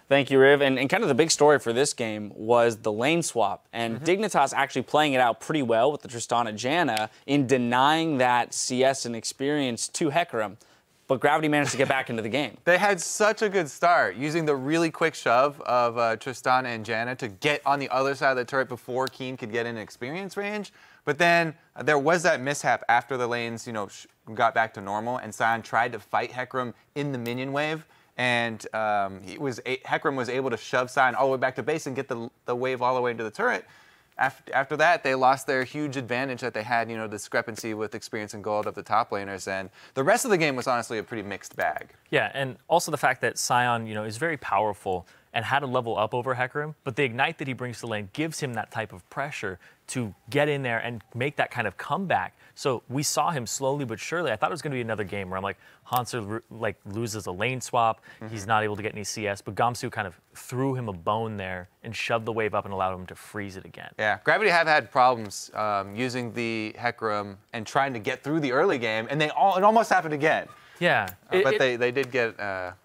Thank you, Riv. And kind of the big story for this game was the lane swap. And Dignitas actually playing it out pretty well with the Tristana Janna in denying that CS and experience to Hecarim. But Gravity managed to get back into the game. They had such a good start, using the really quick shove of Tristana and Janna to get on the other side of the turret before Keen could get in experience range. But then there was that mishap after the lanes, got back to normal, and Sion tried to fight Hecarim in the minion wave, and Hecarim was able to shove Sion all the way back to base and get the wave all the way into the turret. After that, they lost their huge advantage that they had, discrepancy with experience and gold of the top laners, and the rest of the game was honestly a pretty mixed bag. Yeah, and also the fact that Sion, is very powerful and had to level up over Hecarim, but the ignite that he brings to the lane gives him that type of pressure to get in there and make that kind of comeback. So we saw him slowly but surely. I thought it was going to be another game where I'm like, Hanser loses a lane swap, he's not able to get any CS, but Gamsu kind of threw him a bone there and shoved the wave up and allowed him to freeze it again. Yeah, Gravity have had problems using the Hecarim and trying to get through the early game, and it almost happened again. Yeah. But they did get...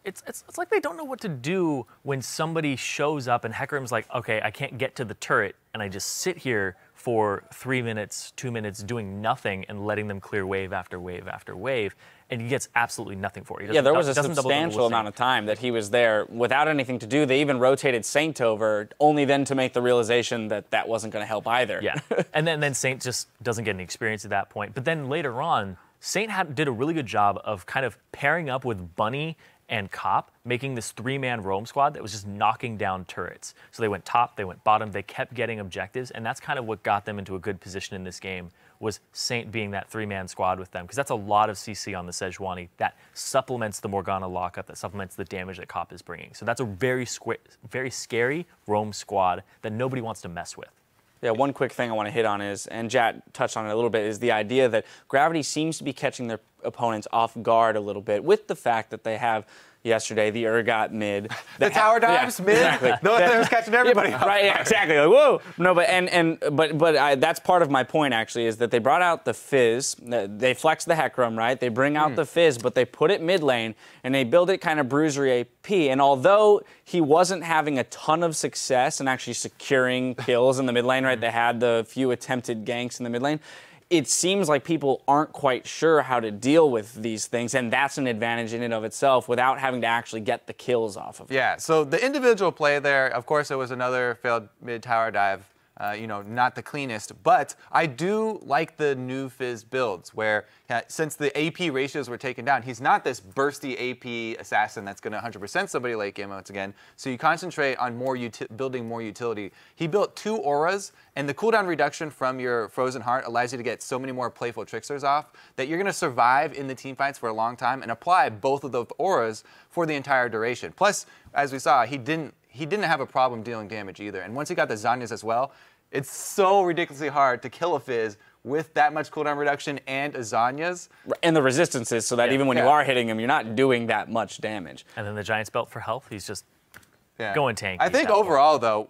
It's like they don't know what to do when somebody shows up and Hecarim's like, okay, I can't get to the turret, and I just sit here for 3 minutes, 2 minutes, doing nothing and letting them clear wave after wave after wave, and he gets absolutely nothing for it. Yeah, there was a substantial amount of time that he was there without anything to do. They even rotated Saint over, only then to make the realization that that wasn't going to help either. Yeah, and then Saint just doesn't get any experience at that point. But then later on, Saint did a really good job of kind of pairing up with Bunny and Cop, making this 3-man roam squad that was just knocking down turrets. So they went top, they went bottom, they kept getting objectives, and that's kind of what got them into a good position in this game, was Saint being that 3-man squad with them, because that's a lot of CC on the Sejuani that supplements the Morgana lockup, that supplements the damage that Cop is bringing. So that's a very scary roam squad that nobody wants to mess with. Yeah, one quick thing I want to hit on is, and Jat touched on it a little bit, is the idea that Gravity seems to be catching their opponents off guard a little bit with the fact that they have yesterday the Urgot mid. The tower dives mid? Exactly. That was catching everybody off. Right, yeah, exactly. Like, whoa. No, but that's part of my point, actually, is that they brought out the Fizz. They flex the Hecarim, right? They bring out the Fizz, but they put it mid lane, and they build it kind of bruisery AP. And although he wasn't having a ton of success in actually securing kills in the mid lane, right? They had the few attempted ganks in the mid lane. It seems like people aren't quite sure how to deal with these things, and that's an advantage in and of itself without having to actually get the kills off of it. Yeah, so the individual play there, of course, it was another failed mid-tower dive. Not the cleanest, but I do like the new Fizz builds where since the AP ratios were taken down, he's not this bursty AP assassin that's going to 100% somebody like him once again. So you concentrate on building more utility. He built 2 auras, and the cooldown reduction from your Frozen Heart allows you to get so many more playful tricksters off that you're going to survive in the teamfights for a long time and apply both of those auras for the entire duration. Plus, as we saw, he didn't have a problem dealing damage either. And once he got the Zhonya's as well, it's so ridiculously hard to kill a Fizz with that much cooldown reduction and a Zhonya's. And the resistances, so that even when you are hitting him, you're not doing that much damage. And then the Giant's Belt for health, he's just going tanky. I think overall, though,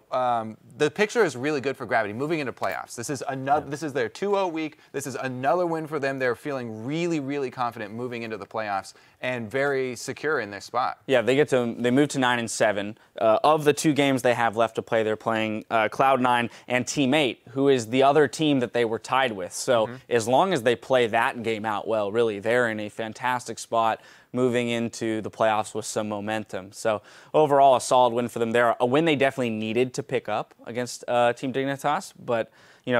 the picture is really good for Gravity moving into playoffs. This is another. This is their 2-0 week. This is another win for them. They're feeling really, really confident moving into the playoffs and very secure in their spot. Yeah, they move to 9-7. Of the 2 games they have left to play, they're playing Cloud9 and Team 8, who is the other team that they were tied with. So as long as they play that game out well, really, they're in a fantastic spot moving into the playoffs with some momentum. So overall, a solid win for them there. A win they definitely needed to pick up against Team Dignitas, but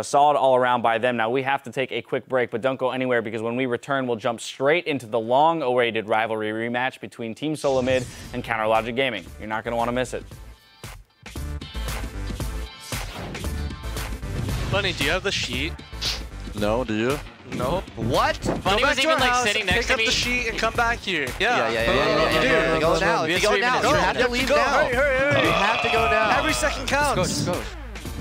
solid all around by them. Now we have to take a quick break, but don't go anywhere, because when we return, we'll jump straight into the long-awaited rivalry rematch between Team Solo Mid and Counter Logic Gaming. You're not going to want to miss it. Bunny, do you have the sheet? No, do you? No. What? Bunny was even like sitting next to me. Pick up the sheet and come back here. Yeah. Go now. You have to leave now. Hurry. You have to go now. Every second counts. Just go.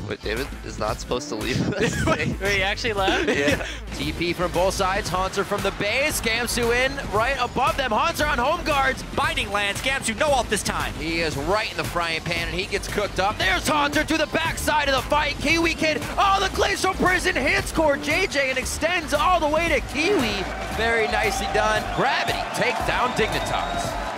Wait, David is not supposed to leave this. Wait, he actually left? Yeah. TP from both sides. Hanser from the base. Gamsu in right above them. Hanser on home guards. Binding lands. Gamsu no ult this time. He is right in the frying pan and he gets cooked up. There's Hanser to the backside of the fight. Kiwi Kid. Oh, the Glacial Prison hits core JJ and extends all the way to Kiwi. Very nicely done. Gravity take down Dignitas.